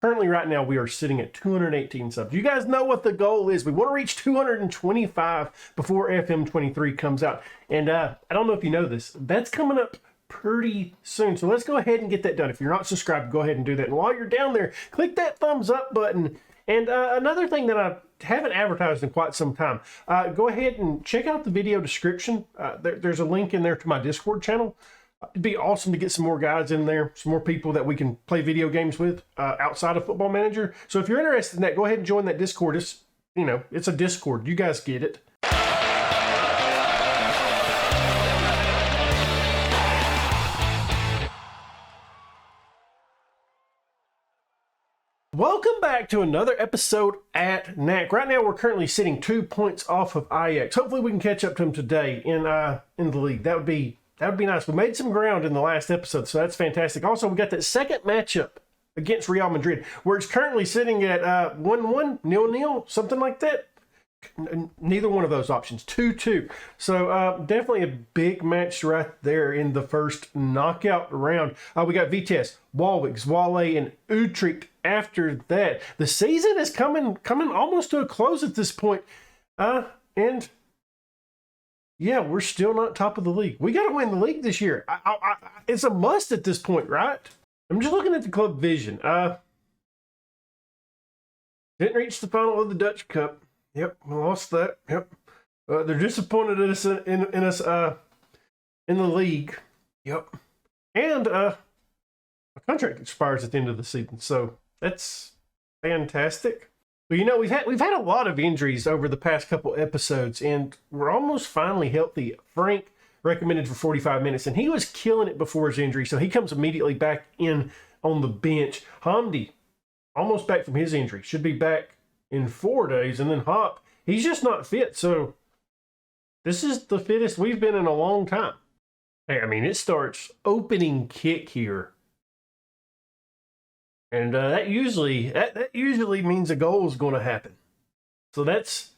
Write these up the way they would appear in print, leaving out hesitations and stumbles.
Currently, right now, we are sitting at 218 subs. You guys know what the goal is. We want to reach 225 before FM23 comes out. And I don't know if you know this. That's coming up pretty soon. So let's go ahead and get that done. If you're not subscribed, go ahead and do that. And while you're down there, click that thumbs up button. And another thing that I haven't advertised in quite some time, go ahead and check out the video description. There's a link in there to my Discord channel. It'd be awesome to get some more guys in there, some more people that we can play video games with outside of Football Manager. So if you're interested in that, go ahead and join that Discord. It's, you know, it's a Discord. You guys get it. Welcome back to another episode at NAC. Right now, we're currently sitting 2 points off of IX. Hopefully, we can catch up to him today in the league. That would be nice. We made some ground in the last episode, so that's fantastic. Also, we got that second matchup against Real Madrid, where it's currently sitting at 1-1, 0-0, something like that. Neither one of those options. 2-2. So definitely a big match right there in the first knockout round. We got Vitesse, Walwick, Zwolle, and Utrecht after that. The season is coming almost to a close at this point. And yeah, we're still not top of the league. We got to win the league this year. It's a must at this point, right? I'm just looking at the club vision. Didn't reach the final of the Dutch Cup. Yep, we lost that. Yep. They're disappointed in us in the league. Yep. And a contract expires at the end of the season, so that's fantastic. But you know, we've had a lot of injuries over the past couple episodes, and we're almost finally healthy. Frank recommended for 45 minutes, and he was killing it before his injury, so he comes immediately back in on the bench. Hamdi, almost back from his injury, should be back in 4 days, and then Hop, he's just not fit, so this is the fittest we've been in a long time. Hey, I mean, it starts opening kick here. And that usually means a goal is going to happen. So that's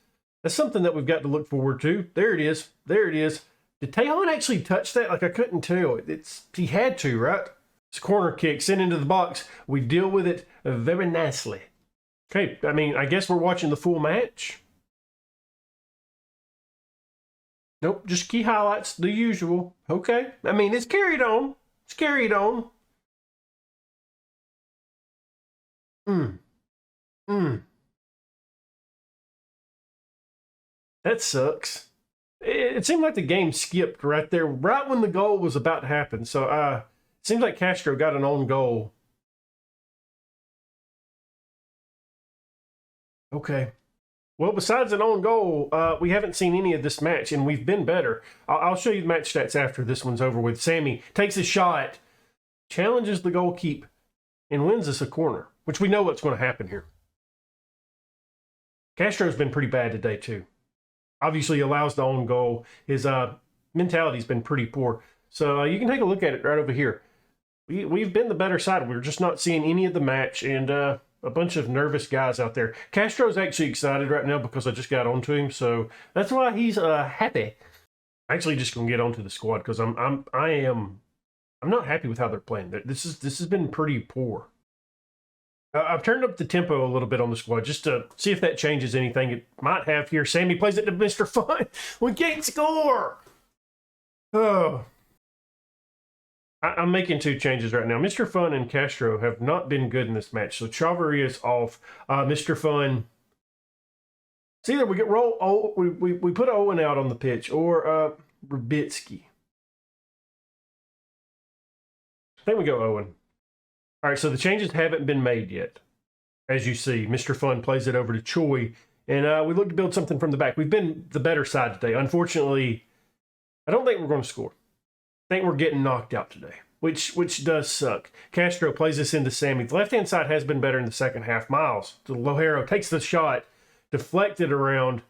something that we've got to look forward to. There it is. There it is. Did Tejon actually touch that? Like, I couldn't tell. He had to, right? It's a corner kick sent into the box. We deal with it very nicely. Okay, I mean, I guess we're watching the full match. Nope, just key highlights, the usual. Okay, I mean, it's carried on. It's carried on. That sucks. It seemed like the game skipped right there, right when the goal was about to happen. So, it seems like Castro got an own goal. Okay. Well, besides an own goal, we haven't seen any of this match, and we've been better. I'll show you the match stats after this one's over with. Sammy takes a shot, challenges the goalkeeper, and wins us a corner, which we know what's going to happen here. Castro's been pretty bad today, too. Obviously, allows the own goal. His mentality's been pretty poor. So you can take a look at it right over here. We've been the better side. We're just not seeing any of the match, and a bunch of nervous guys out there. Castro's actually excited right now because I just got onto him, so that's why he's happy. I'm actually just gonna get onto the squad because I'm not happy with how they're playing. This has been pretty poor. I've turned up the tempo a little bit on the squad just to see if that changes anything. It might have here. Sammy plays it to Mr. Fun. We can't score. Oh. I'm making two changes right now. Mr. Fun and Castro have not been good in this match. So Chavarri is off. Mr. Fun. It's either we we put Owen out on the pitch or Rubitsky. I think we go Owen. All right, so the changes haven't been made yet. As you see, Mr. Fun plays it over to Choi. And we look to build something from the back. We've been the better side today. Unfortunately, I don't think we're going to score. I think we're getting knocked out today, which does suck. Castro plays this into Sammy. The left-hand side has been better in the second half. Miles to Lojero, takes the shot, deflected around,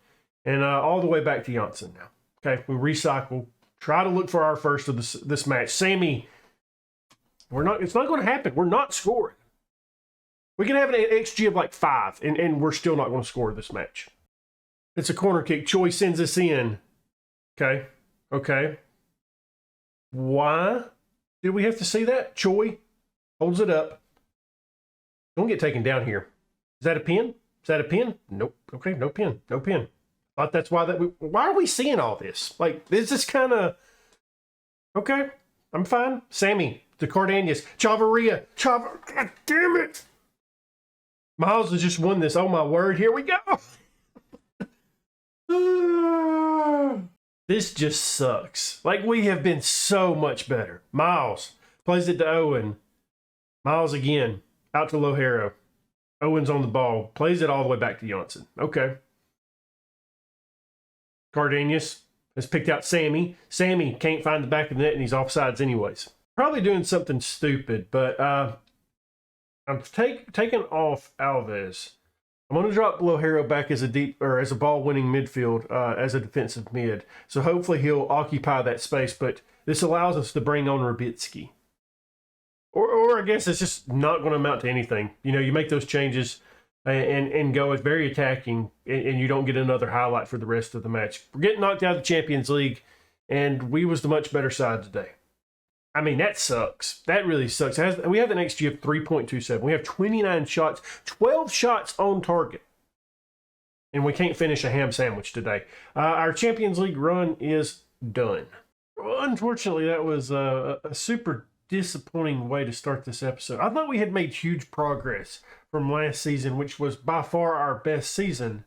and all the way back to Janssen now. Okay, we recycle. Try to look for our first of this match. Sammy, it's not going to happen. We're not scoring. We can have an XG of like 5, and we're still not going to score this match. It's a corner kick. Choi sends us in. Okay. Why did we have to see that? Choi holds it up. Don't get taken down here. Is that a pin? Is that a pin? Nope. Okay, no pin. No pin. Thought that's why why are we seeing all this? Like, this is kind of... Okay, I'm fine. Sammy, the Cardenas, Chavarria, God damn it! Miles has just won this. Oh my word, here we go! This just sucks. Like, we have been so much better. Miles plays it to Owen. Miles again, out to Lohero. Owen's on the ball, plays it all the way back to Janssen. Okay. Cardenas has picked out Sammy. Sammy can't find the back of the net, and he's offsides anyways. Probably doing something stupid, but I'm taking off Alves. I'm going to drop Lohero back as a ball-winning midfield, as a defensive mid. So hopefully he'll occupy that space, but this allows us to bring on Rubitsky. Or I guess it's just not going to amount to anything. You know, you make those changes and go as very attacking, and you don't get another highlight for the rest of the match. We're getting knocked out of the Champions League, and we was the much better side today. I mean, that sucks. That really sucks. We have an XG of 3.27. We have 29 shots, 12 shots on target. And we can't finish a ham sandwich today. Our Champions League run is done. Well, unfortunately, that was a super disappointing way to start this episode. I thought we had made huge progress from last season, which was by far our best season.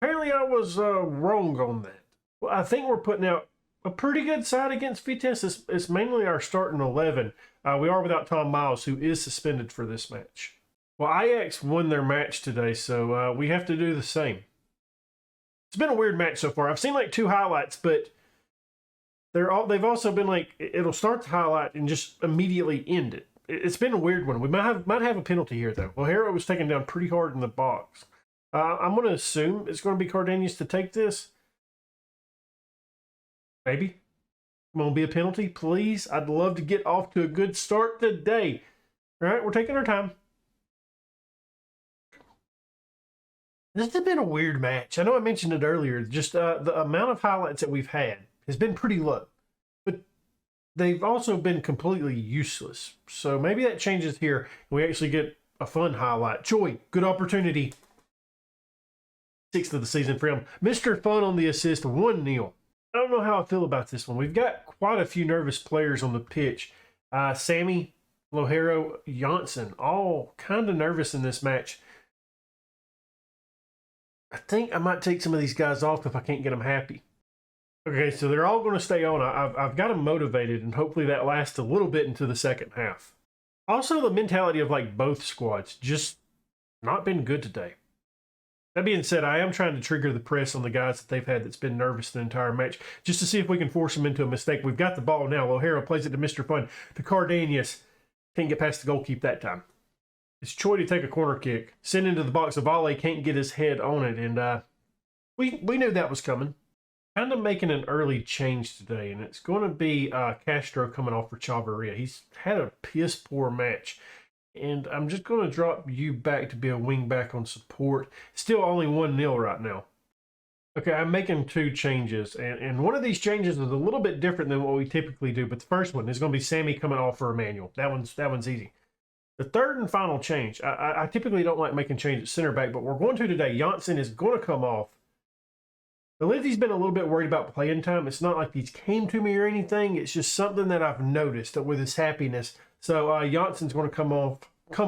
Apparently, I was wrong on that. Well, I think we're putting out a pretty good side against Vitesse. It's mainly our starting 11. We are without Tom Miles, who is suspended for this match. Well, Ajax won their match today, so we have to do the same. It's been a weird match so far. I've seen like 2 highlights, but they've also been like, it'll start the highlight and just immediately end it. It's been a weird one. We might have a penalty here, though. Lohero was taken down pretty hard in the box. I'm going to assume it's going to be Cardenas to take this. Maybe. Going to be a penalty, please. I'd love to get off to a good start today. All right, we're taking our time. This has been a weird match. I know I mentioned it earlier. Just the amount of highlights that we've had has been pretty low. But they've also been completely useless. So maybe that changes here, and we actually get a fun highlight. Choi, good opportunity. 6th of the season for him. Mr. Fun on the assist, 1-0. I don't know how I feel about this one. We've got quite a few nervous players on the pitch. Sammy, Lohero, Janssen, all kind of nervous in this match. I think I might take some of these guys off if I can't get them happy. Okay, so they're all going to stay on. I've got them motivated, and hopefully that lasts a little bit into the second half. Also, the mentality of like both squads just not been good today. That being said, I am trying to trigger the press on the guys that they've had that's been nervous the entire match, just to see if we can force them into a mistake. We've got the ball now. Lohero plays it to Mr. Fun, to Cardenas. Can't get past the goalkeeper that time. It's Choi to take a corner kick. Send into the box. Avale can't get his head on it, and we knew that was coming. Kind of making an early change today, and it's going to be Castro coming off for Chavarria. He's had a piss-poor match. And I'm just going to drop you back to be a wing back on support. Still only 1-0 right now. Okay, I'm making 2 changes. And one of these changes is a little bit different than what we typically do. But the first one is going to be Sammy coming off for Emmanuel. That one's easy. The third and final change. I typically don't like making changes at center back, but we're going to today. Janssen is going to come off. Belizzi's been a little bit worried about playing time. It's not like he's came to me or anything. It's just something that I've noticed with his happiness. So Janssen's going to come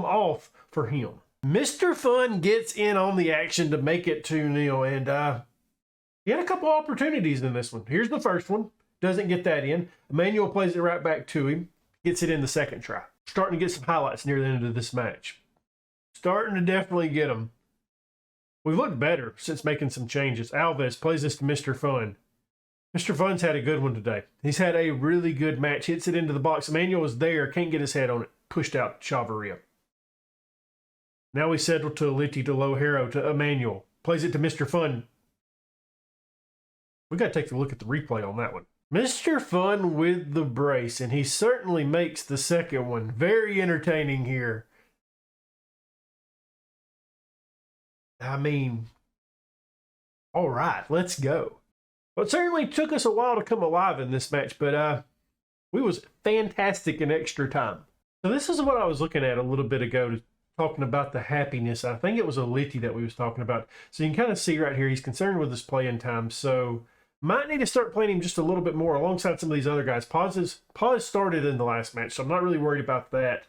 off for him. Mr. Fun gets in on the action to make it 2-0, and he had a couple opportunities in this one. Here's the first one. Doesn't get that in. Emmanuel plays it right back to him. Gets it in the second try. Starting to get some highlights near the end of this match. Starting to definitely get them. We've looked better since making some changes. Alves plays this to Mr. Fun. Mr. Fun's had a good one today. He's had a really good match. Hits it into the box. Emmanuel is there. Can't get his head on it. Pushed out Chavarria. Now we settle to Aliti, to Lohero, to Emmanuel. Plays it to Mr. Fun. We got to take a look at the replay on that one. Mr. Fun with the brace, and he certainly makes the second one very entertaining here. I mean, all right, let's go. Well, it certainly took us a while to come alive in this match, but we was fantastic in extra time. So this is what I was looking at a little bit ago talking about the happiness. I think it was Aliti that we was talking about. So you can kind of see right here, he's concerned with his playing time. So might need to start playing him just a little bit more alongside some of these other guys. Paz started in the last match, so I'm not really worried about that.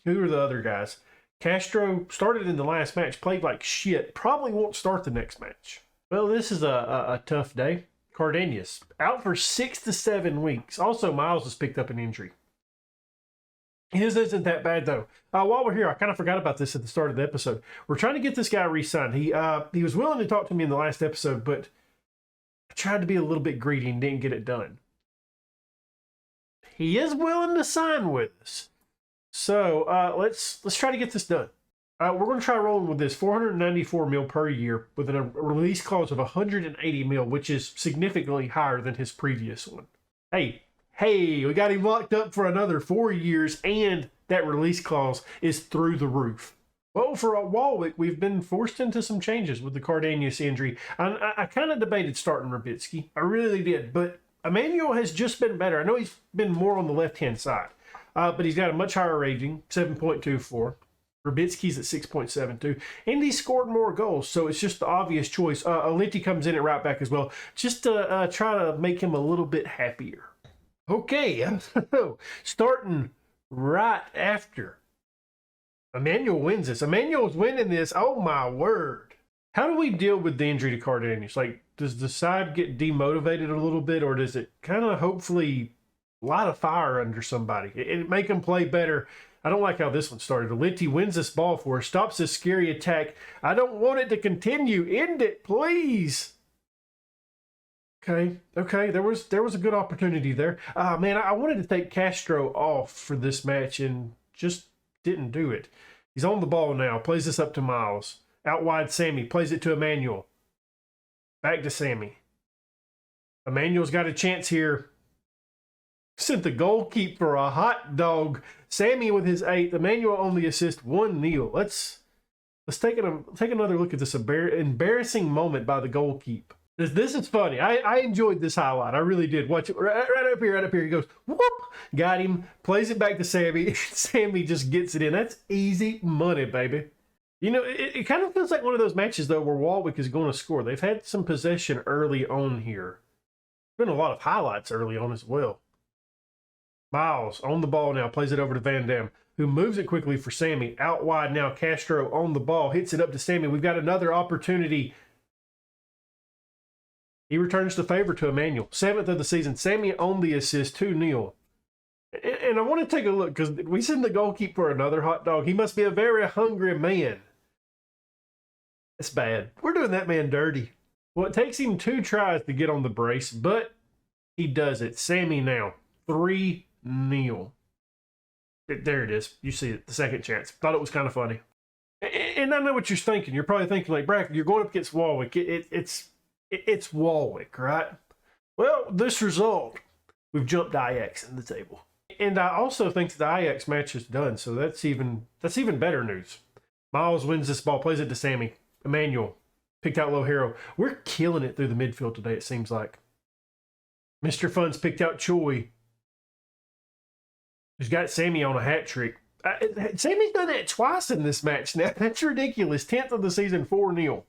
Who are the other guys? Castro started in the last match, played like shit. Probably won't start the next match. Well, this is a tough day. Cardenas out for 6 to 7 weeks. Also, Miles has picked up an injury. His isn't that bad, though. While we're here, I kind of forgot about this at the start of the episode. We're trying to get this guy re-signed. He was willing to talk to me in the last episode, but I tried to be a little bit greedy and didn't get it done. He is willing to sign with us. So let's try to get this done. We're going to try rolling with this 494 mil per year with a release clause of 180 mil, which is significantly higher than his previous one. Hey, we got him locked up for another 4 years, and that release clause is through the roof. Well, for Walwick, we've been forced into some changes with the Cardenas injury. I kind of debated starting Rubitsky. I really did, but Emmanuel has just been better. I know he's been more on the left-hand side, but he's got a much higher rating, 7.24. Rubitsky's at 6.72, and he scored more goals, so it's just the obvious choice. Aliti comes in at right back as well, just to try to make him a little bit happier. Okay, starting right after Emmanuel wins this. Emmanuel's winning this. Oh, my word. How do we deal with the injury to Cardenas? Like, does the side get demotivated a little bit, or does it kind of hopefully light a fire under somebody? It make them play better. I don't like how this one started. Aliti wins this ball for us, stops this scary attack. I don't want it to continue. End it, please. Okay. There was a good opportunity there. Man, I wanted to take Castro off for this match and just didn't do it. He's on the ball now. Plays this up to Miles. Out wide, Sammy. Plays it to Emmanuel. Back to Sammy. Emmanuel's got a chance here. Sent the goalkeeper a hot dog. Sammy with his 8th. Emmanuel only assists 1-0. Let's take another look at this embarrassing moment by the goalkeeper. This is funny. I enjoyed this highlight. I really did. Watch it right up here. He goes, whoop, got him. Plays it back to Sammy. Sammy just gets it in. That's easy money, baby. You know, it kind of feels like one of those matches, though, where Walwick is going to score. They've had some possession early on here. Been a lot of highlights early on as well. Miles on the ball now, plays it over to Van Dam, who moves it quickly for Sammy. Out wide now, Castro on the ball, hits it up to Sammy. We've got another opportunity. He returns the favor to Emmanuel. 7th of the season. Sammy on the assist, 2-0. And I want to take a look, because we send the goalkeeper another hot dog. He must be a very hungry man. That's bad. We're doing that man dirty. Well, it takes him 2 tries to get on the brace, but he does it. Sammy now, 3-0. There it is. You see it, the second chance. Thought it was kind of funny. And I know what you're thinking. You're probably thinking, like, Brack, you're going up against Walwick. It's Walwick, right? Well, this result, we've jumped Ajax in the table. And I also think that the Ajax match is done, so that's even better news. Miles wins this ball, plays it to Sammy. Emmanuel picked out Lohero. We're killing it through the midfield today, it seems like. Mr. Fun's picked out Choi, who's got Sammy on a hat trick. Sammy's done that twice in this match now. That's ridiculous. 10th of the season, 4-0.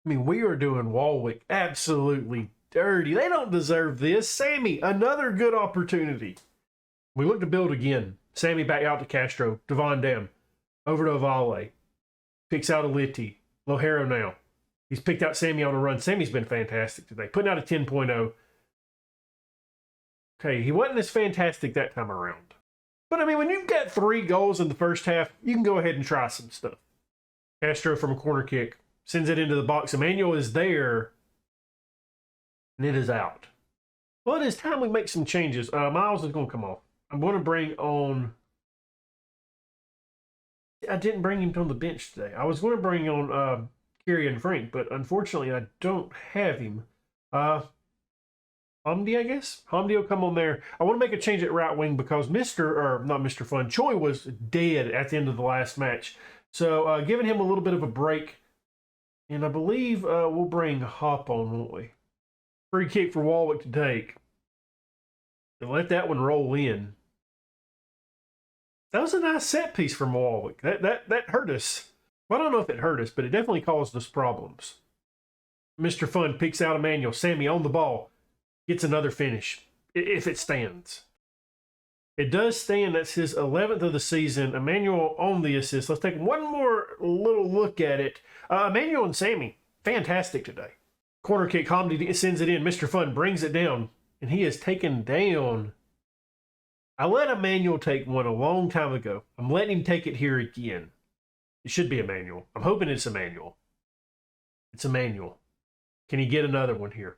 I mean, we are doing Walwick absolutely dirty. They don't deserve this. Sammy, another good opportunity. We look to build again. Sammy back out to Castro. To Van Dam. Over to Avale. Picks out Aliti. Lohero now. He's picked out Sammy on a run. Sammy's been fantastic today. Putting out a 10.0. Okay, he wasn't as fantastic that time around. But, I mean, when you've got 3 goals in the first half, you can go ahead and try some stuff. Castro from a corner kick. Sends it into the box. Emmanuel is there. And it is out. Well, it is time we make some changes. Miles is going to come off. I'm going to bring on... I didn't bring him on the bench today. I was going to bring on Kieran Frank, but unfortunately I don't have him. Hamdi, I guess? Hamdi will come on there. I want to make a change at right wing because Mr. Fun, Choi was dead at the end of the last match. So giving him a little bit of a break. And I believe we'll bring Hop on, won't we? Free kick for Walwick to take. And let that one roll in. That was a nice set piece from Warwick. That hurt us. Well, I don't know if it hurt us, but it definitely caused us problems. Mr. Fun picks out Emmanuel. Sammy on the ball. Gets another finish. If it stands. It does stand. That's his 11th of the season. Emmanuel on the assist. Let's take one more little look at it. Emmanuel and Sammy, fantastic today. Corner kick. Hamdi sends it in. Mr. Fun brings it down. And he is taken down. I let Emmanuel take one a long time ago. I'm letting him take it here again. It should be Emmanuel. I'm hoping it's Emmanuel. It's Emmanuel. Can he get another one here?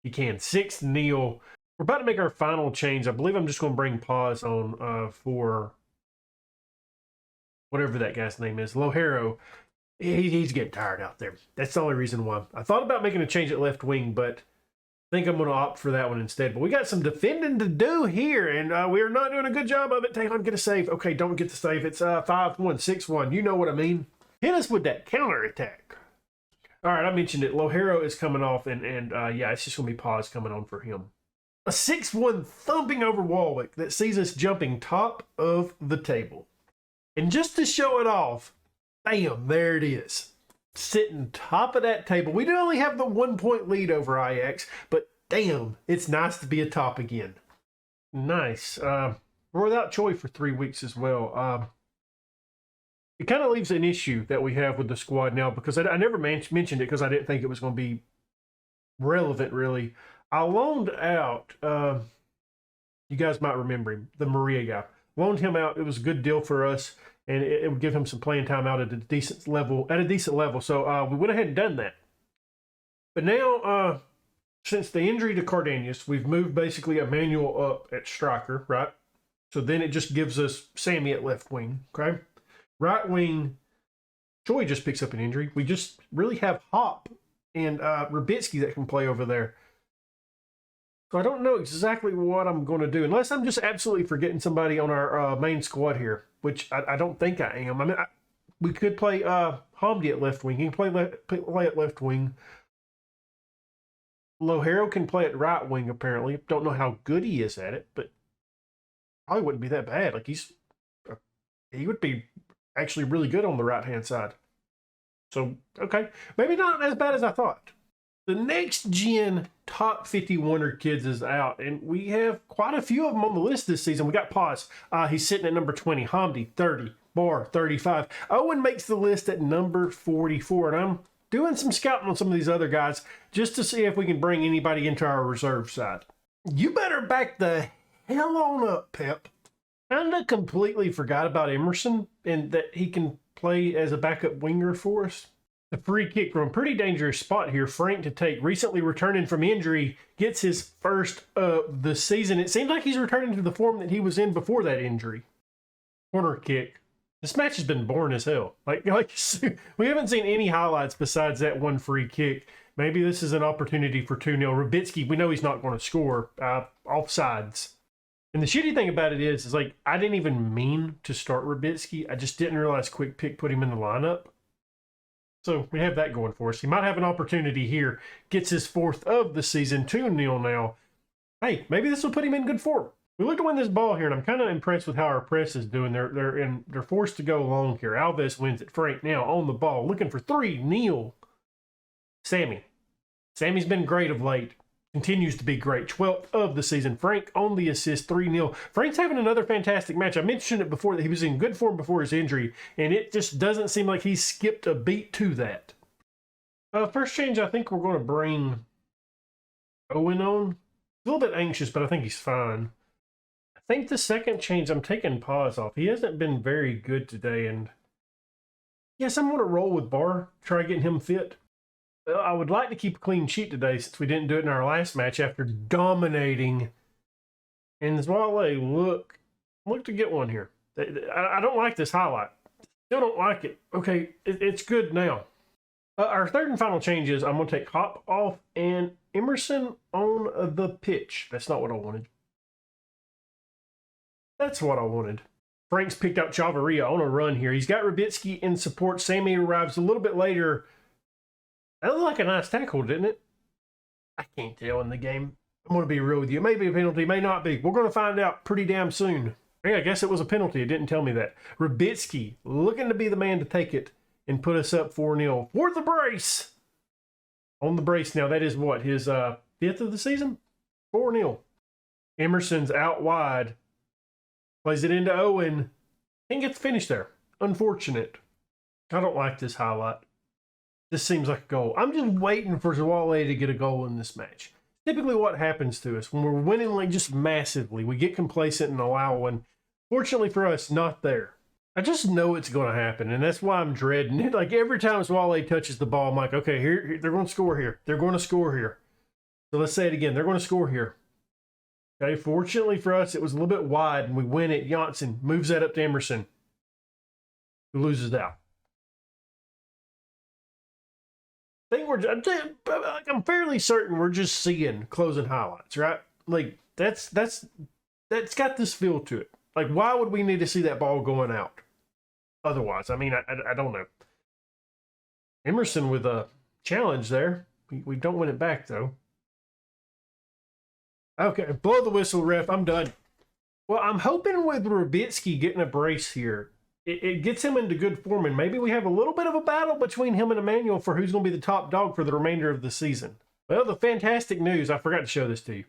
He can. 6th kneel. We're about to make our final change. I believe I'm just going to bring pause on for whatever that guy's name is. Lohero. He's getting tired out there. That's the only reason why. I thought about making a change at left wing, but I think I'm going to opt for that one instead. But we got some defending to do here, and we're not doing a good job of it. Taylor, get a save. Okay, don't get the save. It's 5-1, 6-1. You know what I mean. Hit us with that counter attack. All right, I mentioned it. Lohero is coming off, and yeah, it's just going to be pause coming on for him. A 6-1 thumping over Warwick that sees us jumping top of the table. And just to show it off, bam, there it is. Sitting top of that table. We do only have the 1-point lead over IX, but damn, it's nice to be atop again. Nice. We're without Choi for 3 weeks as well. It kind of leaves an issue that we have with the squad now because I never mentioned it because I didn't think it was going to be relevant, really. I loaned out, you guys might remember him, the Maria guy. Loaned him out. It was a good deal for us, and it would give him some playing time out at a decent level. So we went ahead and done that. But now, since the injury to Cardanius, we've moved basically Emmanuel up at striker, right? So then it just gives us Sammy at left wing, okay? Right wing, Choi just picks up an injury. We just really have Hop and Rubitsky that can play over there. So I don't know exactly what I'm going to do, unless I'm just absolutely forgetting somebody on our main squad here, which I don't think I am. I mean, we could play Hamdi at left wing. He can play at left wing. Lohero can play at right wing, apparently. Don't know how good he is at it, but probably wouldn't be that bad. Like, he would be actually really good on the right-hand side. So, okay. Maybe not as bad as I thought. The next gen top 50 Wonder Kids is out, and we have quite a few of them on the list this season. We got Paz. He's sitting at number 20. Hamdi, 30. Bar, 35. Owen makes the list at number 44, and I'm doing some scouting on some of these other guys just to see if we can bring anybody into our reserve side. You better back the hell on up, Pep. Kinda completely forgot about Emerson and that he can play as a backup winger for us. The free kick from a pretty dangerous spot here. Frank to take, recently returning from injury, gets his first of the season. It seems like he's returning to the form that he was in before that injury. Corner kick. This match has been boring as hell. Like we haven't seen any highlights besides that one free kick. Maybe this is an opportunity for 2-0. Rubitsky, we know he's not going to score. Offsides. And the shitty thing about it is like, I didn't even mean to start Rubitsky. I just didn't realize Quick Pick put him in the lineup. So we have that going for us. He might have an opportunity here. Gets his 4th of the season, 2-0 now. Hey, maybe this will put him in good form. We look to win this ball here, and I'm kind of impressed with how our press is doing. They're forced to go long here. Alves wins it. Frank now on the ball, looking for 3. Sammy's been great of late. Continues to be great. 12th of the season. Frank on the assist, 3-0. Frank's having another fantastic match. I mentioned it before that he was in good form before his injury, and it just doesn't seem like he's skipped a beat to that. First change, I think we're going to bring Owen on. A little bit anxious, but I think he's fine. I think the second change, I'm taking Paz off. He hasn't been very good today, and yes, I'm going to roll with Barr, try getting him fit. I would like to keep a clean sheet today since we didn't do it in our last match after dominating. And Zwale, look to get one here. I don't like this highlight. Still don't like it. Okay, it's good now. Our third and final change is I'm going to take Hop off and Emerson on the pitch. That's not what I wanted. That's what I wanted. Frank's picked out Chavarria on a run here. He's got Rubitsky in support. Sammy arrives a little bit later. That looked like a nice tackle, didn't it? I can't tell in the game. I'm going to be real with you. It may be a penalty, may not be. We're going to find out pretty damn soon. Yeah, I guess it was a penalty. It didn't tell me that. Rubitsky looking to be the man to take it and put us up 4-0 for the brace. On the brace now. That is what? His 5th of the season? 4-0. Emerson's out wide. Plays it into Owen. Didn't get the finish there. Unfortunate. I don't like this highlight. This seems like a goal. I'm just waiting for Zawale to get a goal in this match. Typically what happens to us when we're winning like just massively, we get complacent and allow one. Fortunately for us, not there. I just know it's going to happen, and that's why I'm dreading it. Like every time Zawale touches the ball, I'm like, okay, here they're going to score here. They're going to score here. So let's say it again. They're going to score here. Okay, fortunately for us, it was a little bit wide, and we win it. Janssen moves that up to Emerson, who loses out. I'm fairly certain we're just seeing closing highlights, right? Like that's got this feel to it. Like why would we need to see that ball going out? Otherwise, I mean, I don't know. Emerson with a challenge there. We don't win it back though. Okay, blow the whistle, ref. I'm done. Well, I'm hoping with Rubitsky getting a brace here, it gets him into good form, and maybe we have a little bit of a battle between him and Emmanuel for who's going to be the top dog for the remainder of the season. Well, the fantastic news, I forgot to show this to you,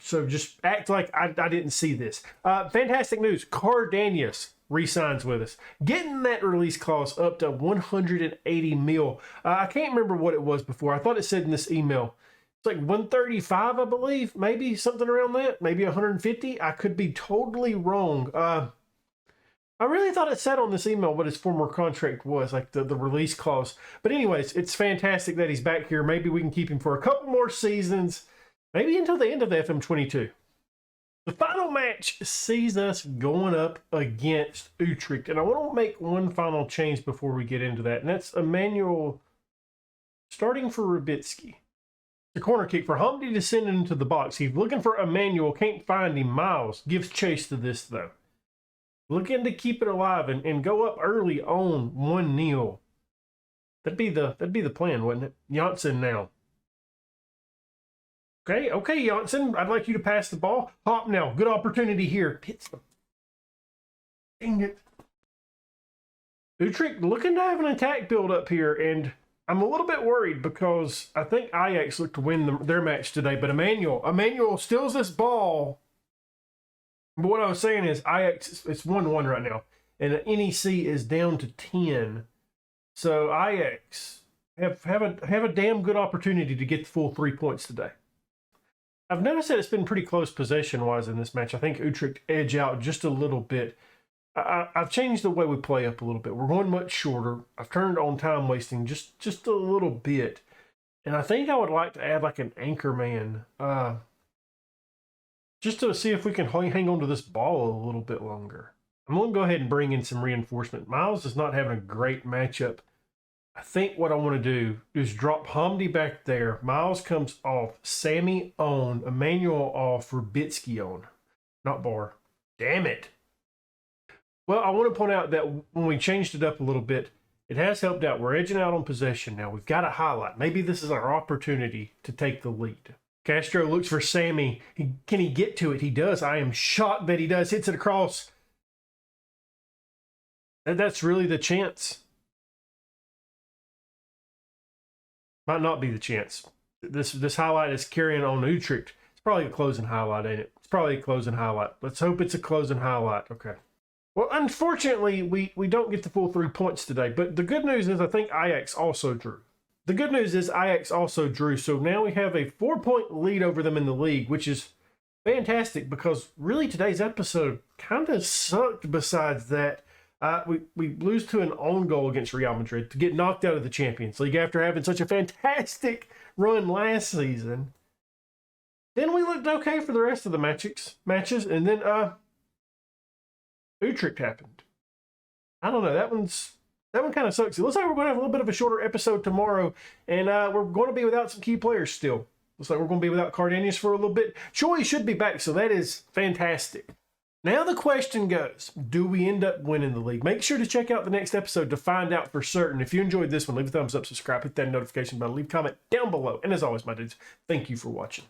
so just act like I didn't see this. Fantastic news, Cardanius re-signs with us, getting that release clause up to 180 mil. I can't remember what it was before. I thought it said in this email, it's like 135, I believe, maybe something around that, maybe 150. I could be totally wrong. I really thought it said on this email what his former contract was, like the release clause. But anyways, it's fantastic that he's back here. Maybe we can keep him for a couple more seasons, maybe until the end of the FM22. The final match sees us going up against Utrecht. And I want to make one final change before we get into that. And that's Emmanuel starting for Rubitsky. The corner kick for Hamdi to send it into the box. He's looking for Emmanuel, can't find him. Miles gives chase to this, though. Looking to keep it alive and go up early on 1-0. That'd be the plan, wouldn't it? Janssen now. Okay, Janssen, I'd like you to pass the ball. Hop now. Good opportunity here. Hits the... Dang it. Utrecht looking to have an attack build up here, and I'm a little bit worried because I think Ajax looked to win their match today, but Emmanuel steals this ball. But what I was saying is Ajax, it's 1-1 right now, and NEC is down to 10. So Ajax have a damn good opportunity to get the full 3 points today. I've noticed that it's been pretty close possession-wise in this match. I think Utrecht edge out just a little bit. I've changed the way we play up a little bit. We're going much shorter. I've turned on time wasting just a little bit. And I think I would like to add like an anchor man. Just to see if we can hang on to this ball a little bit longer. I'm going to go ahead and bring in some reinforcement. Miles is not having a great matchup. I think what I want to do is drop Hamdi back there. Miles comes off. Sammy on. Emmanuel off. Rubitsky on. Not Bar. Damn it. Well, I want to point out that when we changed it up a little bit, it has helped out. We're edging out on possession now. We've got a highlight. Maybe this is our opportunity to take the lead. Castro looks for Sammy. Can he get to it? He does. I am shocked that he does. Hits it across. And that's really the chance. Might not be the chance. This highlight is carrying on Utrecht. It's probably a closing highlight, ain't it? It's probably a closing highlight. Let's hope it's a closing highlight. Okay. Well, unfortunately, we don't get the full 3 points today. But the good news is I think Ajax also drew. The good news is Ajax also drew. So now we have a 4-point lead over them in the league, which is fantastic because really today's episode kind of sucked besides that. We lose to an own goal against Real Madrid to get knocked out of the Champions League after having such a fantastic run last season. Then we looked okay for the rest of the matches, and then Utrecht happened. I don't know, that one kind of sucks. It looks like we're going to have a little bit of a shorter episode tomorrow, and we're going to be without some key players still. Looks like we're going to be without Cardanius for a little bit. Choi should be back, so that is fantastic. Now the question goes, do we end up winning the league? Make sure to check out the next episode to find out for certain. If you enjoyed this one, leave a thumbs up, subscribe, hit that notification bell, leave a comment down below. And as always, my dudes, thank you for watching.